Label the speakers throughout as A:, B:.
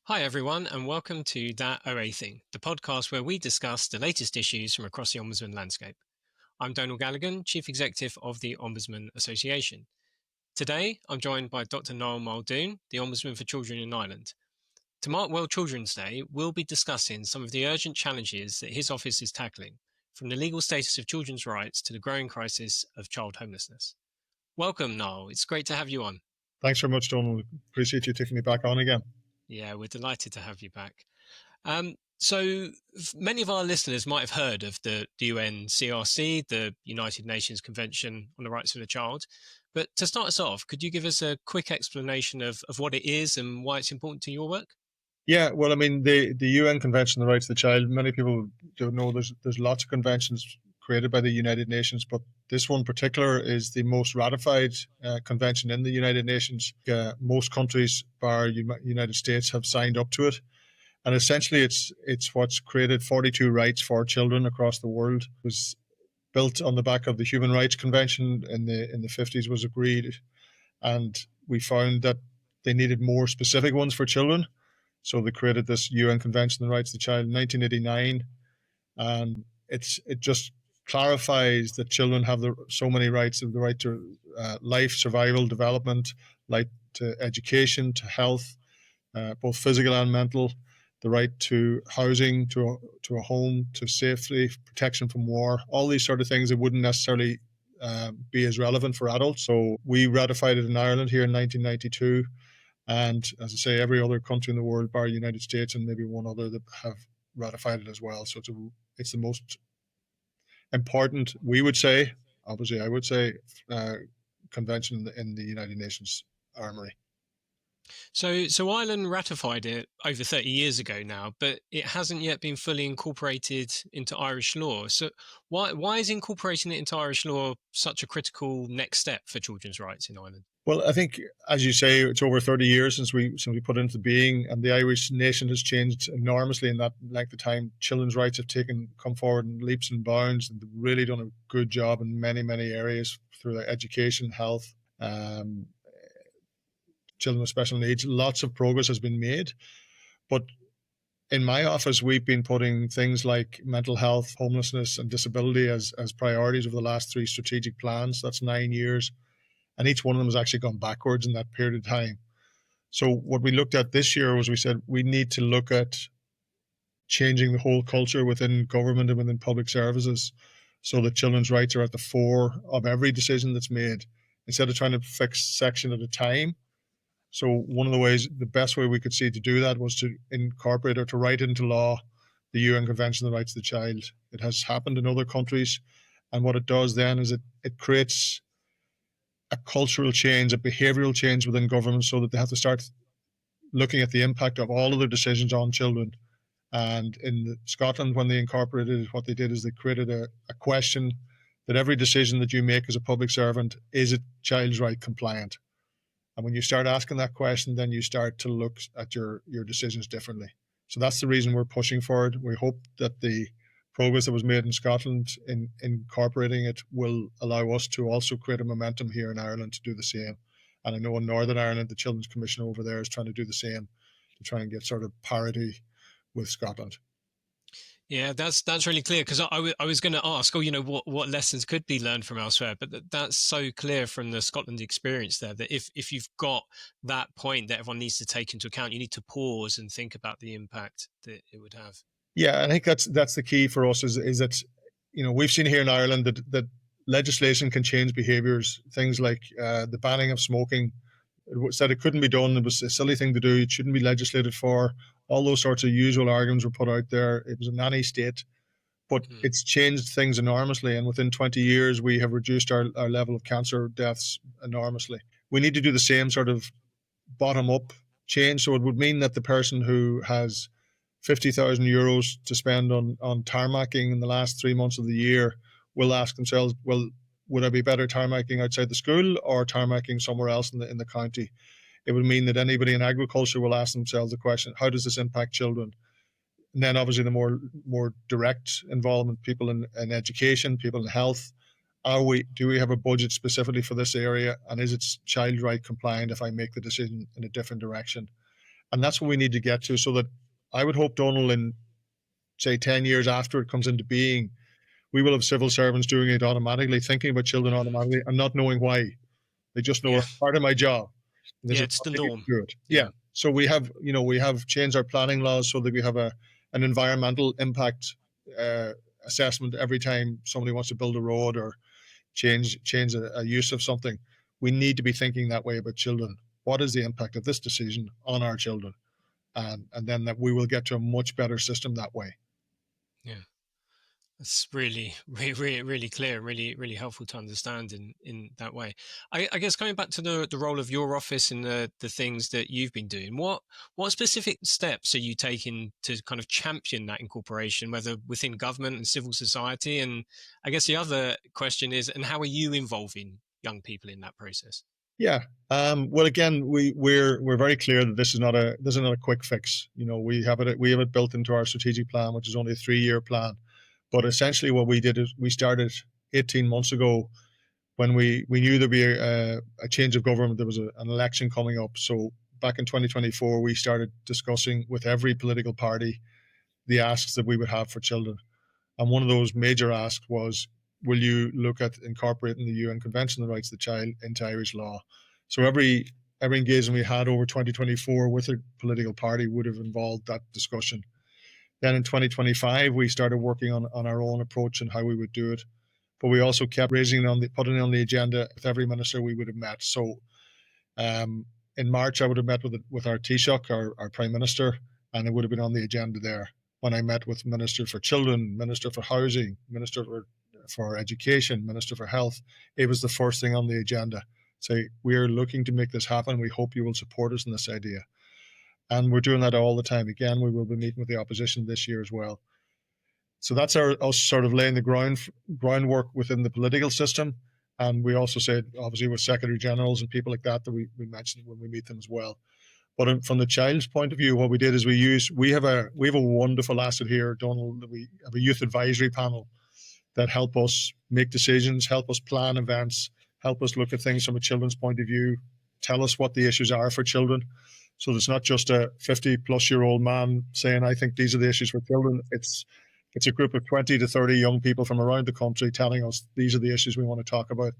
A: Hi, everyone, and welcome to That OA Thing, the podcast where we discuss the latest issues from across the Ombudsman landscape. I'm Donal Galligan, Chief Executive of the Ombudsman Association. Today, I'm joined by Dr Niall Muldoon, the Ombudsman for Children in Ireland. To mark World Children's Day, we'll be discussing some of the urgent challenges that his office is tackling, from the legal status of children's rights to the growing crisis of child homelessness. Welcome, Niall. It's great to have you on.
B: Thanks very much, Donal. Appreciate you taking me back on again.
A: Yeah, we're delighted to have you back. So many of our listeners might have heard of the UNCRC, the United Nations Convention on the Rights of the Child. But to start us off, could you give us a quick explanation of what it is and why it's important to your work?
B: Yeah, well, I mean, the UN Convention on the Rights of the Child, many people don't know there's lots of conventions created by the United Nations, but this one in particular is the most ratified convention in the United Nations. Most countries, bar United States, have signed up to it. And essentially, it's what's created 42 rights for children across the world. It was built on the back of the Human Rights Convention in the 50s, was agreed, and we found that they needed more specific ones for children. So they created this UN Convention on the Rights of the Child in 1989, and it just clarifies that children have so many rights: the right to life, survival, development, right to education, to health, both physical and mental, the right to housing, to a home, to safety, protection from war, all these sort of things that wouldn't necessarily be as relevant for adults. So we ratified it in Ireland here in 1992. And as I say, every other country in the world, bar the United States and maybe one other, that have ratified it as well. So it's the most important, we would say, obviously I would say, convention in the United Nations armory.
A: So Ireland ratified it over 30 years ago now, but it hasn't yet been fully incorporated into Irish law. So why is incorporating it into Irish law such a critical next step for children's rights in Ireland?
B: Well, I think, as you say, it's over 30 years since we put it into being, and the Irish nation has changed enormously in that length of time. Children's rights have come forward in leaps and bounds, and they've really done a good job in many, many areas through their education, health, children with special needs. Lots of progress has been made, but in my office, we've been putting things like mental health, homelessness, and disability as priorities over the last 3 strategic plans. That's 9 years. And each one of them has actually gone backwards in that period of time. So what we looked at this year was, we said we need to look at changing the whole culture within government and within public services so that children's rights are at the fore of every decision that's made, instead of trying to fix section at a time. So one of the ways, the best way we could see to do that was to incorporate or to write into law the UN Convention on the Rights of the Child. It has happened in other countries. And what it does then is it creates a cultural change, a behavioural change within government, so that they have to start looking at the impact of all of their decisions on children. And in Scotland, when they incorporated it, what they did is they created a question that every decision that you make as a public servant, is it child's right compliant? And when you start asking that question, then you start to look at your decisions differently. So that's the reason we're pushing for it. We hope that the progress that was made in Scotland in incorporating it will allow us to also create a momentum here in Ireland to do the same. And I know in Northern Ireland, the Children's Commission over there is trying to do the same, to try and get sort of parity with Scotland.
A: Yeah, that's really clear, because I was going to ask, what lessons could be learned from elsewhere, but that's so clear from the Scotland experience there, that if you've got that point that everyone needs to take into account, you need to pause and think about the impact that it would have.
B: Yeah, I think that's the key for us, is that, we've seen here in Ireland that legislation can change behaviours. Things like the banning of smoking. It said it couldn't be done. It was a silly thing to do. It shouldn't be legislated for. All those sorts of usual arguments were put out there. It was a nanny state, but it's changed things enormously. And within 20 years, we have reduced our level of cancer deaths enormously. We need to do the same sort of bottom-up change. So it would mean that the person who has 50,000 euros to spend on tarmacking in the last 3 months of the year will ask themselves, well, would I be better tarmacking outside the school or tarmacking somewhere else in the county? It would mean that anybody in agriculture will ask themselves the question, how does this impact children? And then obviously the more direct involvement, people in education, people in health. Do we have a budget specifically for this area? And is it child right compliant if I make the decision in a different direction? And that's what we need to get to, so that I would hope, Donal, in say 10 years after it comes into being, we will have civil servants doing it automatically, thinking about children automatically and not knowing why. They just know
A: Yeah.
B: it's part of my job. And there's
A: Yeah,
B: a
A: it's the
B: to
A: norm.
B: do it. Yeah.
A: Yeah.
B: So we have changed our planning laws so that we have an environmental impact uh, assessment every time somebody wants to build a road or change a use of something. We need to be thinking that way about children. What is the impact of this decision on our children? And then that we will get to a much better system that way.
A: Yeah. That's really, really clear, really, really helpful to understand in that way. I guess going back to the role of your office and the things that you've been doing, what specific steps are you taking to kind of champion that incorporation, whether within government and civil society? And I guess the other question is, and how are you involving young people in that process?
B: Yeah. Well, again, we're very clear that this is not a quick fix. We have it built into our strategic plan, which is only a 3-year plan. But essentially, what we did is we started 18 months ago when we knew there'd be a change of government. There was an election coming up. So back in 2024, we started discussing with every political party the asks that we would have for children. And one of those major asks was, will you look at incorporating the UN Convention on the Rights of the Child into Irish law? So every engagement we had over 2024 with a political party would have involved that discussion. Then in 2025, we started working on our own approach and how we would do it. But we also kept putting it on the agenda with every minister we would have met. So in March, I would have met with our Taoiseach, our Prime Minister, and it would have been on the agenda there. When I met with Minister for Children, Minister for Housing, Minister for Education, Minister for Health, it was the first thing on the agenda. Say, we're looking to make this happen. We hope you will support us in this idea. And we're doing that all the time. Again, we will be meeting with the opposition this year as well. So that's us sort of laying the groundwork within the political system. And we also said, obviously, with secretary generals and people like that we mentioned when we meet them as well. But from the child's point of view, what we did is we have a wonderful asset here, Donald. We have a youth advisory panel that help us make decisions, help us plan events, help us look at things from a children's point of view, tell us what the issues are for children. So it's not just a 50-plus-year-old man saying, I think these are the issues for children. It's a group of 20 to 30 young people from around the country telling us these are the issues we want to talk about.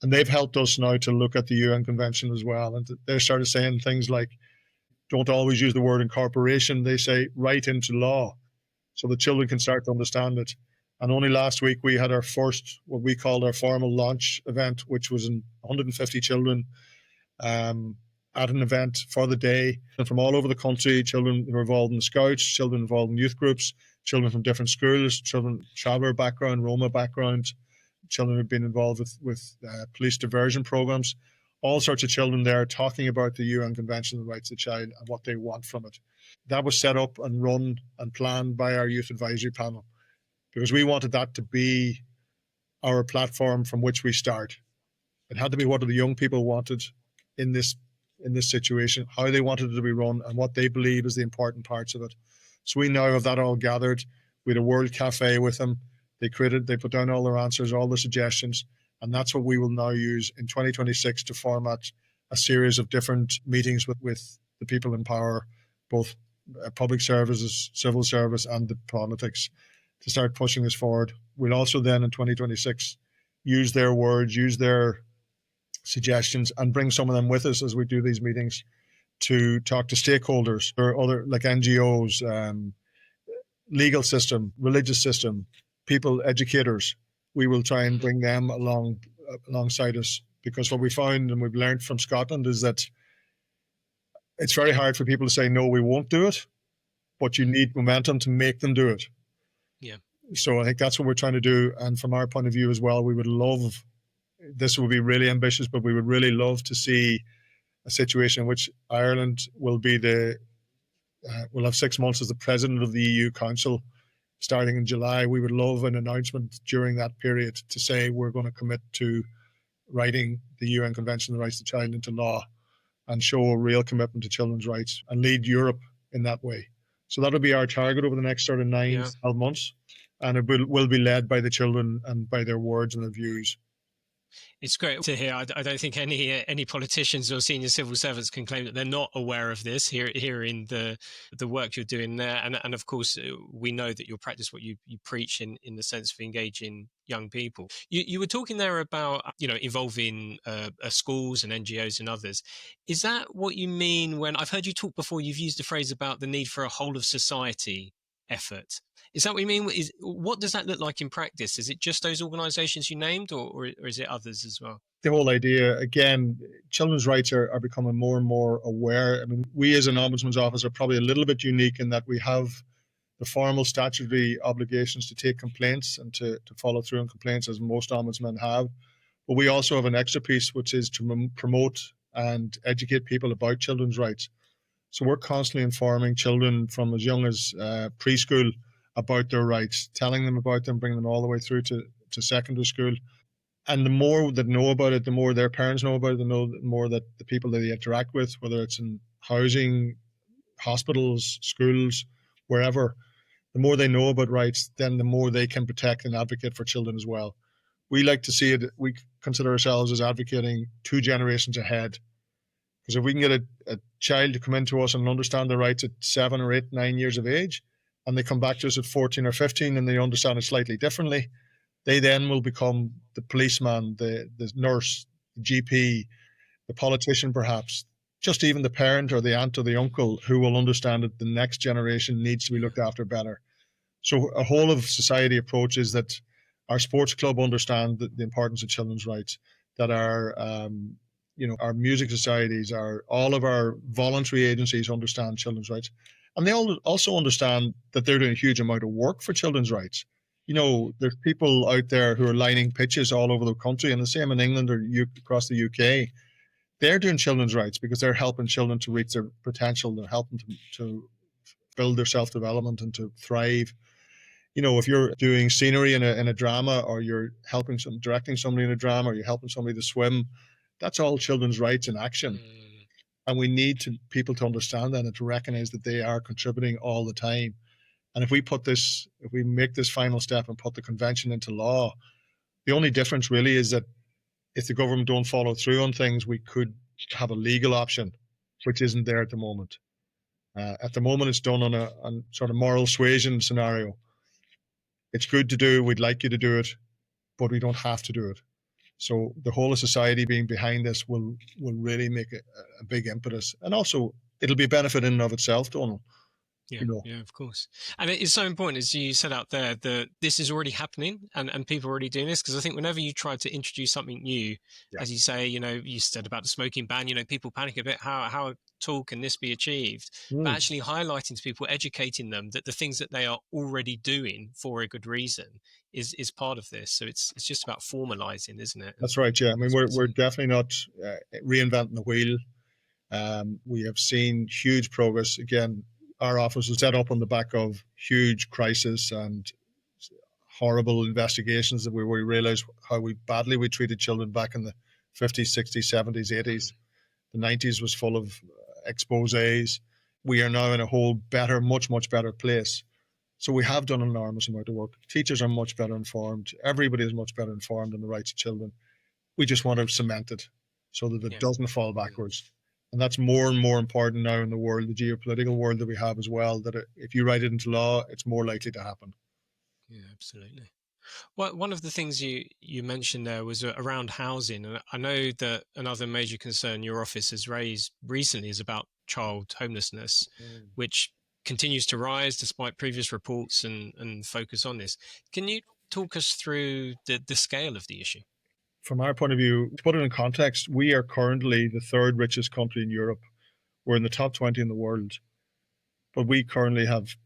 B: And they've helped us now to look at the UN Convention as well. And they started saying things like, don't always use the word incorporation. They say write into law so the children can start to understand it. And only last week we had our first, what we called our formal launch event, which was 150 children at an event for the day. And from all over the country, children who are involved in the Scouts, children involved in youth groups, children from different schools, children traveller background, Roma background, children who've been involved with police diversion programs, all sorts of children there talking about the UN Convention on the Rights of the Child and what they want from it. That was set up and run and planned by our youth advisory panel because we wanted that to be our platform from which we start. It had to be what the young people wanted in this situation, how they wanted it to be run, and what they believe is the important parts of it. So we now have that all gathered. We had a World Cafe with them. They put down all their answers, all their suggestions, and that's what we will now use in 2026 to format a series of different meetings with the people in power, both public services, civil service, and the politics, to start pushing this forward. We'll also then in 2026 use their words, use their suggestions, and bring some of them with us as we do these meetings to talk to stakeholders or other like NGOs, legal system, religious system, people, educators. We will try and bring them alongside us, because what we found and we've learned from Scotland is that it's very hard for people to say no, we won't do it, but you need momentum to make them do it.
A: Yeah.
B: So I think that's what we're trying to do. And from our point of view as well, we would love, this would be really ambitious, but we would really love to see a situation in which Ireland will will have 6 months as the president of the EU Council starting in July. We would love an announcement during that period to say we're going to commit to writing the UN Convention on the Rights of the Child into law and show a real commitment to children's rights and lead Europe in that way. So that'll be our target over the next sort of 9-12 months. And it will be led by the children and by their words and their views.
A: It's great to hear. I don't think any politicians or senior civil servants can claim that they're not aware of this. Hearing the work you're doing there, and of course we know that you'll practice what you preach in the sense of engaging young people. You were talking there about involving schools and NGOs and others. Is that what you mean when I've heard you talk before? You've used the phrase about the need for a whole of society effort. Is that what you mean? What does that look like in practice? Is it just those organisations you named, or is it others as well?
B: The whole idea, again, children's rights are becoming more and more aware. I mean, we as an Ombudsman's office are probably a little bit unique in that we have the formal statutory obligations to take complaints and to follow through on complaints, as most ombudsmen have. But we also have an extra piece, which is to promote and educate people about children's rights. So we're constantly informing children from as young as preschool about their rights, telling them about them, bringing them all the way through to secondary school. And the more that know about it, the more their parents know about it, the more that the people that they interact with, whether it's in housing, hospitals, schools, wherever, the more they know about rights, then the more they can protect and advocate for children as well. We like to see it, we consider ourselves as advocating 2 generations ahead. Because if we can get a child to come into us and understand their rights at 7 or 8, 9 years of age, and they come back to us at 14 or 15 and they understand it slightly differently, they then will become the policeman, the nurse, the GP, the politician perhaps, just even the parent or the aunt or the uncle who will understand that the next generation needs to be looked after better. So a whole of society approach is that our sports club understand the importance of children's rights, that our music societies, all of our voluntary agencies understand children's rights. And they all also understand that they're doing a huge amount of work for children's rights. There's people out there who are lining pitches all over the country, and the same in England or across the UK. They're doing children's rights because they're helping children to reach their potential. They're helping to build their self-development and to thrive. If you're doing scenery in a drama, or you're directing somebody in a drama, or you're helping somebody to swim, that's all children's rights in action. And we need people to understand that and to recognize that they are contributing all the time. And if we make this final step and put the convention into law, the only difference really is that if the government don't follow through on things, we could have a legal option, which isn't there at the moment. At the moment, it's done on a sort of moral suasion scenario. It's good to do, we'd like you to do it, but we don't have to do it. So the whole of society being behind this will really make a big impetus. And also, it'll be a benefit in and of itself, Donal.
A: Yeah, of course. And it is so important, as you said out there, that this is already happening and people are already doing this. Because I think whenever you try to introduce something new, as you say, you said about the smoking ban, people panic a bit. How tall can this be achieved? But actually highlighting to people, educating them that the things that they are already doing for a good reason is part of this. So it's just about formalizing, isn't it?
B: That's right, yeah. I mean, we're definitely not reinventing the wheel. We have seen huge progress. Again, our office was set up on the back of huge crisis and horrible investigations that we realized how badly we treated children back in the 50s, 60s, 70s, 80s. The 90s was full of exposés. We are now in a whole better, much, much better place. So we have done an enormous amount of work. Teachers are much better informed. Everybody is much better informed on the rights of children. We just want to cement it so that it doesn't fall backwards. And that's more and more important now in the world, the geopolitical world that we have as well, that if you write it into law, it's more likely to happen.
A: Yeah, absolutely. Well, one of the things you mentioned there was around housing. And I know that another major concern your office has raised recently is about child homelessness, which continues to rise despite previous reports and focus on this. Can you talk us through the scale of the issue?
B: From our point of view, to put it in context, we are currently the 3rd richest country in Europe. We're in the top 20 in the world. But we currently have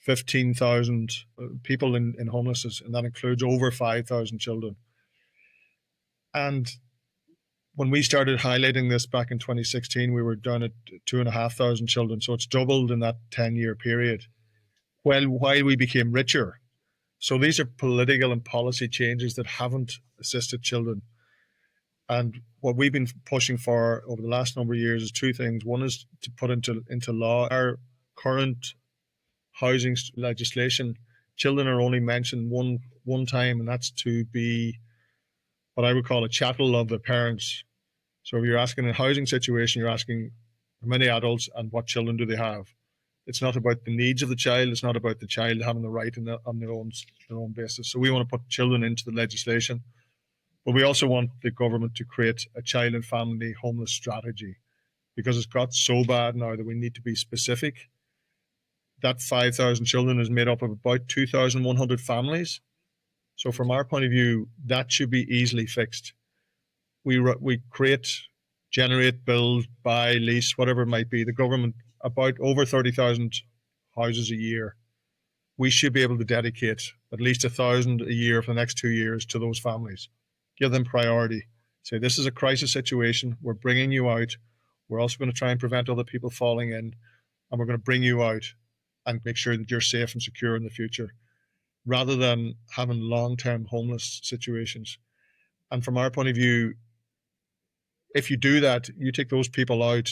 B: 15,000 people in homelessness, and that includes over 5,000 children. And when we started highlighting this back in 2016, we were down at 2,500 children. So it's doubled in that 10-year period. While we became richer. So these are political and policy changes that haven't assisted children. And what we've been pushing for over the last number of years is 2 things. One is to put into law our current housing legislation. Children are only mentioned one time, and that's to be what I would call a chattel of the parents. So if you're asking in a housing situation, you're asking how many adults and what children do they have. It's not about the needs of the child. It's not about the child having the right on their own basis. So we want to put children into the legislation, but we also want the government to create a child and family homeless strategy, because it's got so bad now that we need to be specific. That 5,000 children is made up of about 2,100 families. So from our point of view, that should be easily fixed. We create, generate, build, buy, lease, whatever it might be. The government, about over 30,000 houses a year. We should be able to dedicate at least 1,000 a year for the next 2 years to those families. Give them priority. Say, this is a crisis situation. We're bringing you out. We're also going to try and prevent other people falling in, and we're going to bring you out and make sure that you're safe and secure in the future, rather than having long-term homeless situations. And from our point of view, if you do that, you take those people out,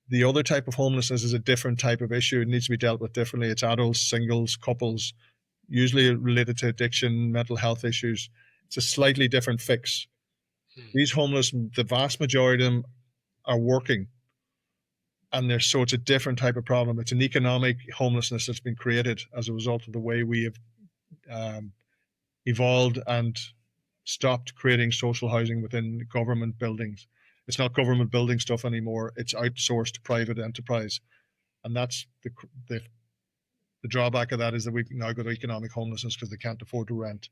B: the other type of homelessness is a different type of issue. It needs to be dealt with differently. It's adults, singles, couples, usually related to addiction, mental health issues. It's a slightly different fix. These homeless, the vast majority of them are working, and so it's a different type of problem. It's an economic homelessness that's been created as a result of the way we have evolved and stopped creating social housing within government buildings. It's not government building stuff anymore. It's outsourced to private enterprise. And that's the drawback of that, is that we've now got economic homelessness because they can't afford to rent.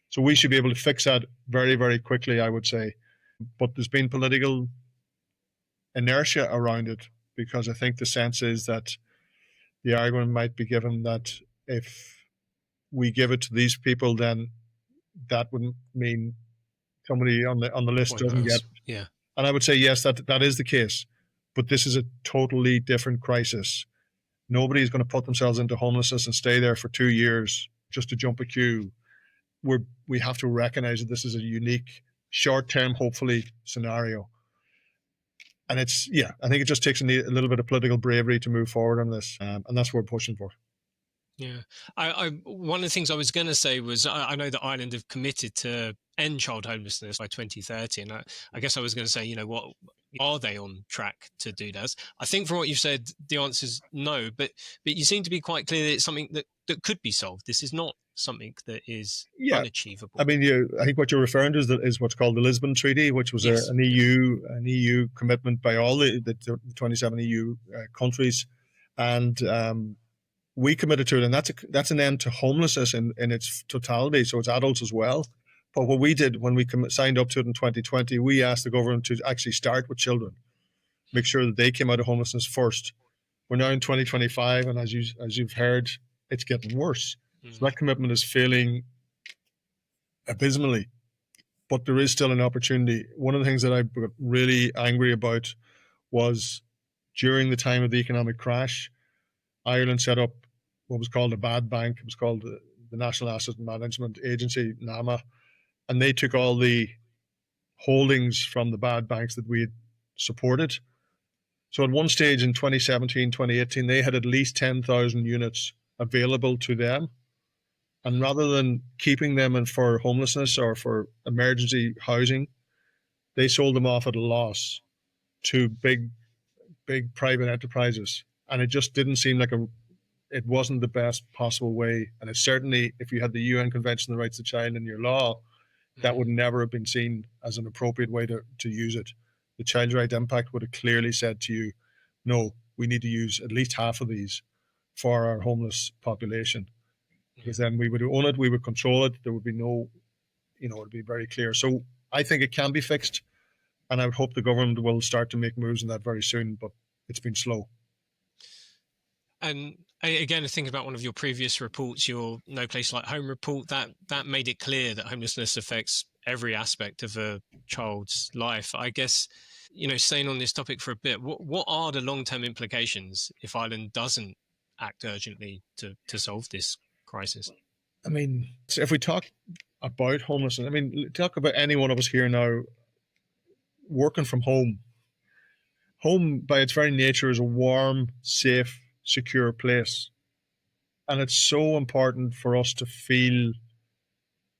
B: So we should be able to fix that very, very quickly, I would say. But there's been political inertia around it, because I think the sense is that the argument might be given that if we give it to these people, then that would mean somebody on the list doesn't get.
A: Yeah.
B: And I would say, yes, that is the case. But this is a totally different crisis. Nobody's going to put themselves into homelessness and stay there for 2 years just to jump a queue. We have to recognize that this is a unique, short-term, hopefully, scenario. And I think it just takes a little bit of political bravery to move forward on this. And that's what we're pushing for.
A: Yeah. One of the things I was going to say was I know that Ireland have committed to end child homelessness by 2030. And I guess I was going to say, what are they on track to do that? I think from what you've said, the answer is no, but you seem to be quite clear that it's something that could be solved. This is not something that is unachievable.
B: I mean, I think what you're referring to is what's called the Lisbon Treaty, which was an EU commitment by all the 27 EU countries. And we committed to it, and that's an end to homelessness in its totality, so it's adults as well. But what we did when we signed up to it in 2020, we asked the government to actually start with children, make sure that they came out of homelessness first. We're now in 2025, and as you've heard, it's getting worse. So that commitment is failing abysmally, but there is still an opportunity. One of the things that I got really angry about was during the time of the economic crash, Ireland set up what was called a bad bank. It was called the National Asset Management Agency, NAMA, and they took all the holdings from the bad banks that we had supported. So at one stage in 2017, 2018, they had at least 10,000 units available to them. And rather than keeping them for homelessness or for emergency housing, they sold them off at a loss to big private enterprises. And it just didn't seem like it wasn't the best possible way. And it certainly, if you had the UN Convention on the Rights of the Child in your law, that would never have been seen as an appropriate way to use it. The Child Right Impact would have clearly said to you, no, we need to use at least half of these for our homeless population. Because then we would own it, we would control it, there would be no, it would be very clear. So I think it can be fixed, and I would hope the government will start to make moves in that very soon, but it's been slow.
A: And again, thinking about one of your previous reports, your No Place Like Home report, that made it clear that homelessness affects every aspect of a child's life. I guess, staying on this topic for a bit, what are the long-term implications if Ireland doesn't act urgently to solve this crisis?
B: I mean, if we talk about homelessness, talk about any one of us here now working from home. Home, by its very nature, is a warm, safe, secure place. And it's so important for us to feel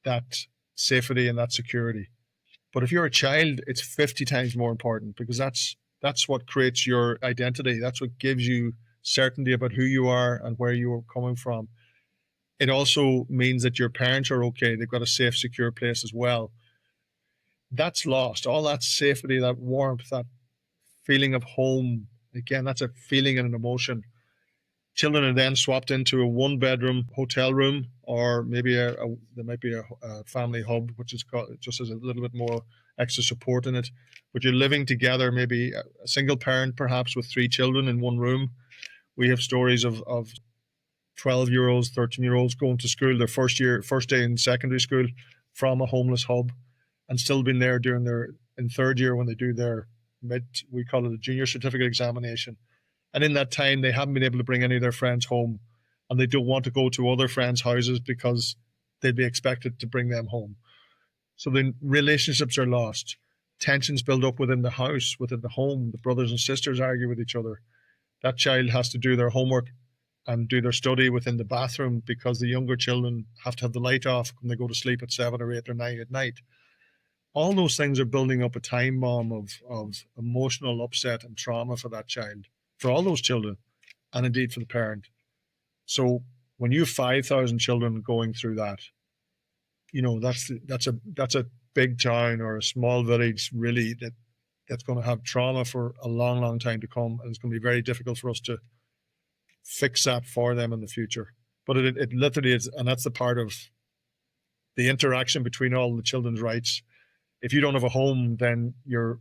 B: that safety and that security. But if you're a child, it's 50 times more important, because that's what creates your identity. That's what gives you certainty about who you are and where you are coming from. It also means that your parents are okay. They've got a safe, secure place as well. That's lost. All that safety, that warmth, that feeling of home. Again, that's a feeling and an emotion. Children are then swapped into a one-bedroom hotel room, or maybe there might be a family hub, which is called, just as a little bit more extra support in it. But you're living together, maybe a single parent, perhaps with 3 children in one room. We have stories of 12-year-olds, 13-year-olds going to school, their first day in secondary school, from a homeless hub, and still been there during in third year when they do their we call it a junior certificate examination. And in that time, they haven't been able to bring any of their friends home, and they don't want to go to other friends' houses because they'd be expected to bring them home. So the relationships are lost. Tensions build up within the house, within the home. The brothers and sisters argue with each other. That child has to do their homework and do their study within the bathroom, because the younger children have to have the light off when they go to sleep at 7 or 8 or 9 at night. All those things are building up a time bomb of emotional upset and trauma for that child, for all those children, and indeed for the parent. So when you have 5,000 children going through that, that's a big town or a small village, really, that's going to have trauma for a long, long time to come, and it's going to be very difficult for us to fix that for them in the future. But it literally is, and that's the part of the interaction between all the children's rights. If you don't have a home, then your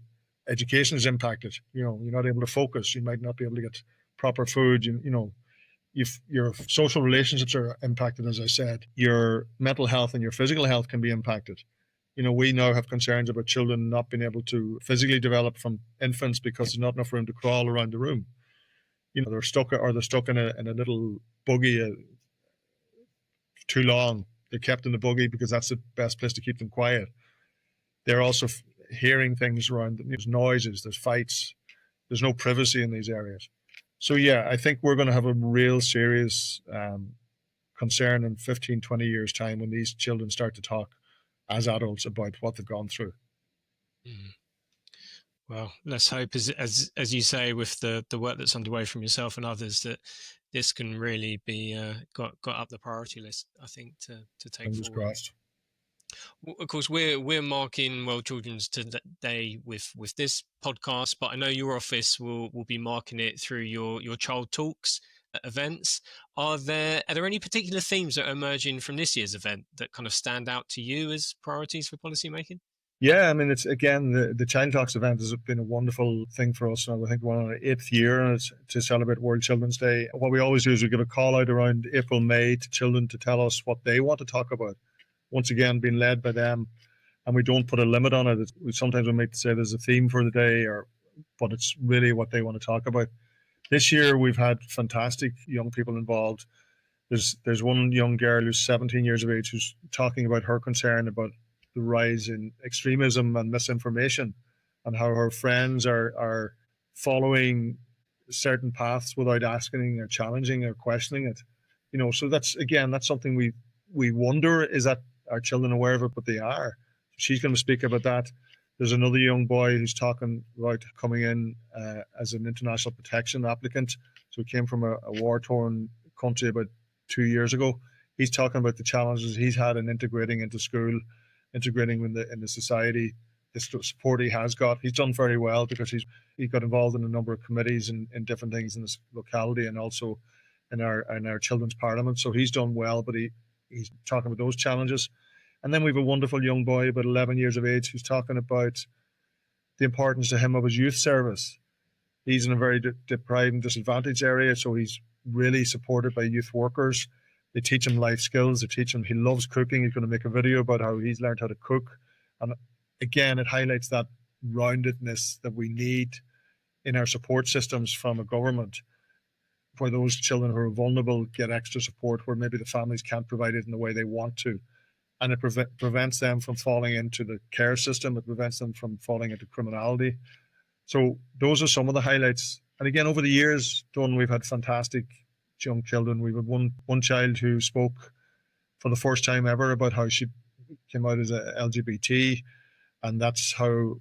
B: education is impacted. You're not able to focus. You might not be able to get proper food. Your social relationships are impacted, as I said. Your mental health and your physical health can be impacted. We now have concerns about children not being able to physically develop from infants because there's not enough room to crawl around the room. They're stuck in a little buggy too long. They're kept in the buggy because that's the best place to keep them quiet. They're also hearing things around. There's noises, there's fights, there's no privacy in these areas. So yeah, I think we're going to have a real serious concern in 15, 20 years' time when these children start to talk as adults about what they've gone through.
A: Mm. Well, let's hope, as you say, with the work that's underway from yourself and others, that this can really be got up the priority list, I think, to take
B: Fingers
A: forward.
B: crossed.
A: Well, of course, we're marking World Children's Day with this podcast, but I know your office will be marking it through your child talks events. Are there any particular themes that are emerging from this year's event that kind of stand out to you as priorities for policymaking?
B: Yeah, I mean, it's again, the Child Talks event has been a wonderful thing for us. I think we're on our 8th year to celebrate World Children's Day. What we always do is we give a call out around April, May to children to tell us what they want to talk about. Once again, being led by them, and we don't put a limit on it. Sometimes we might say there's a theme for the day, but it's really what they want to talk about. This year, we've had fantastic young people involved. There's one young girl who's 17 years of age who's talking about her concern about the rise in extremism and misinformation, and how her friends are following certain paths without asking or challenging or questioning it. So that's something we wonder, is that our children aware of it, but they are. She's going to speak about that. There's another young boy who's talking about coming in as an international protection applicant. So he came from a war-torn country about 2 years ago. He's talking about the challenges he's had in integrating into school, integrating in the society, the support he has got. He's done very well because he got involved in a number of committees and different things in this locality, and also in our children's parliament. So he's done well, but he's talking about those challenges. And then we have a wonderful young boy, about 11 years of age, who's talking about the importance to him of his youth service. He's in a very deprived and disadvantaged area, so he's really supported by youth workers. They teach him life skills. They teach him, he loves cooking. He's going to make a video about how he's learned how to cook. And again, it highlights that roundedness that we need in our support systems from a government, where those children who are vulnerable get extra support, where maybe the families can't provide it in the way they want to. And it prevents them from falling into the care system. It prevents them from falling into criminality. So those are some of the highlights. And again, over the years, Don, we've had fantastic young children. We've had one child who spoke for the first time ever about how she came out as a LGBT, And that's how,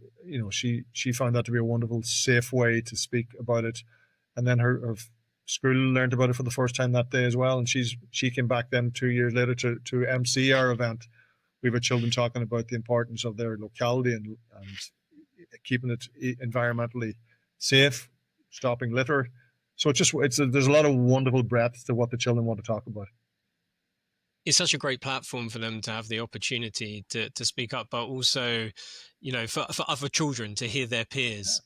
B: she found that to be a wonderful, safe way to speak about it. And then her school learned about it for the first time that day as well. And she came back then 2 years later to MC our event. We have children talking about the importance of their locality and keeping it environmentally safe, stopping litter. So there's a lot of wonderful breadth to what the children want to talk about.
A: It's such a great platform for them to have the opportunity to speak up, but also, for other children to hear their peers,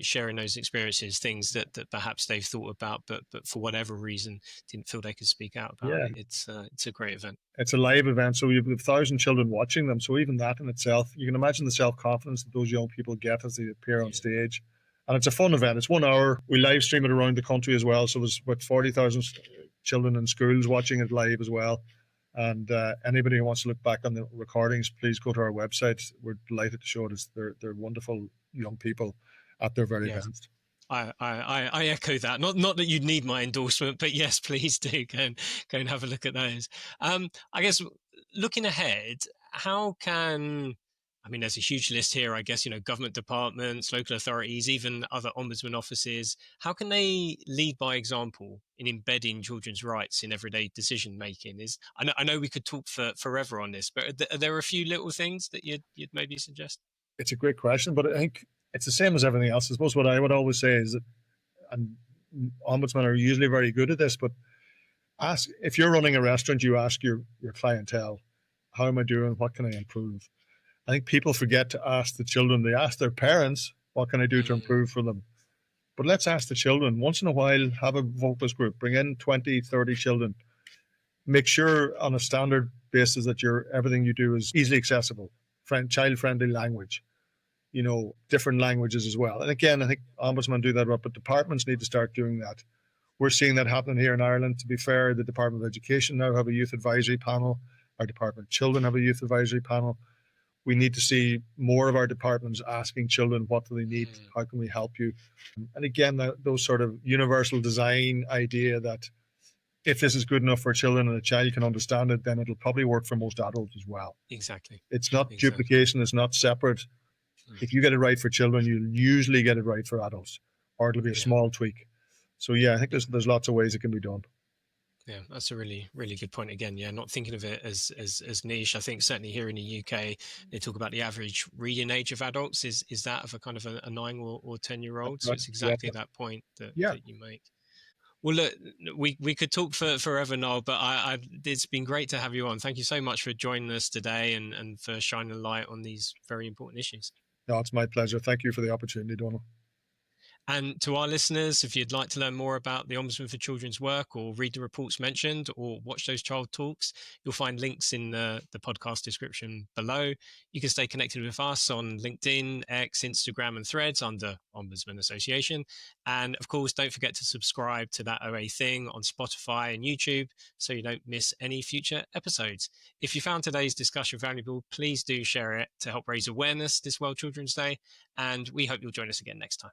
A: sharing those experiences, things that perhaps they've thought about, but for whatever reason didn't feel they could speak out about.
B: Yeah.
A: It's a great event.
B: It's a live event, so you have 1,000 children watching them. So even that in itself, you can imagine the self-confidence that those young people get as they appear on stage. And it's a fun event. It's 1 hour. We live stream it around the country as well. So there's about 40,000 children in schools watching it live as well. And anybody who wants to look back on the recordings, please go to our website. We're delighted to show it. They're wonderful young people at their very best.
A: I echo that. Not that you'd need my endorsement, but yes, please do go and have a look at those. I guess looking ahead, there's a huge list here, I guess, government departments, local authorities, even other ombudsman offices. How can they lead by example in embedding children's rights in everyday decision making? I know we could talk forever on this, but are there a few little things that you'd maybe suggest?
B: It's a great question, but I think it's the same as everything else. I suppose what I would always say is that, and ombudsmen are usually very good at this, but if you're running a restaurant, you ask your clientele, how am I doing? What can I improve? I think people forget to ask the children. They ask their parents, what can I do to improve for them? But let's ask the children. Once in a while, have a focus group. Bring in 20, 30 children. Make sure on a standard basis that everything you do is easily accessible, child-friendly language, different languages as well. And again, I think ombudsmen do that, but departments need to start doing that. We're seeing that happening here in Ireland. To be fair, the Department of Education now have a youth advisory panel. Our Department of Children have a youth advisory panel. We need to see more of our departments asking children, what do they need? How can we help you? And again, those sort of universal design idea that if this is good enough for children and a child can understand it, then it'll probably work for most adults as well.
A: Exactly.
B: It's not duplication. It's not separate. If you get it right for children, you'll usually get it right for adults, or it'll be a small tweak. So yeah, I think there's lots of ways it can be done.
A: Yeah, that's a really, really good point. Again, not thinking of it as niche. I think certainly here in the UK, they talk about the average reading age of adults is that of a kind of a 9 or 10-year-old. So it's exactly that point that you make. Well, look, we could talk forever, Niall, but it's been great to have you on. Thank you so much for joining us today and for shining a light on these very important issues.
B: No, it's my pleasure. Thank you for the opportunity, Donal.
A: And to our listeners, if you'd like to learn more about the Ombudsman for Children's work or read the reports mentioned or watch those child talks, you'll find links in the podcast description below. You can stay connected with us on LinkedIn, X, Instagram and Threads under Ombudsman Association. And of course, don't forget to subscribe to That OA Thing on Spotify and YouTube so you don't miss any future episodes. If you found today's discussion valuable, please do share it to help raise awareness this World Children's Day. And we hope you'll join us again next time.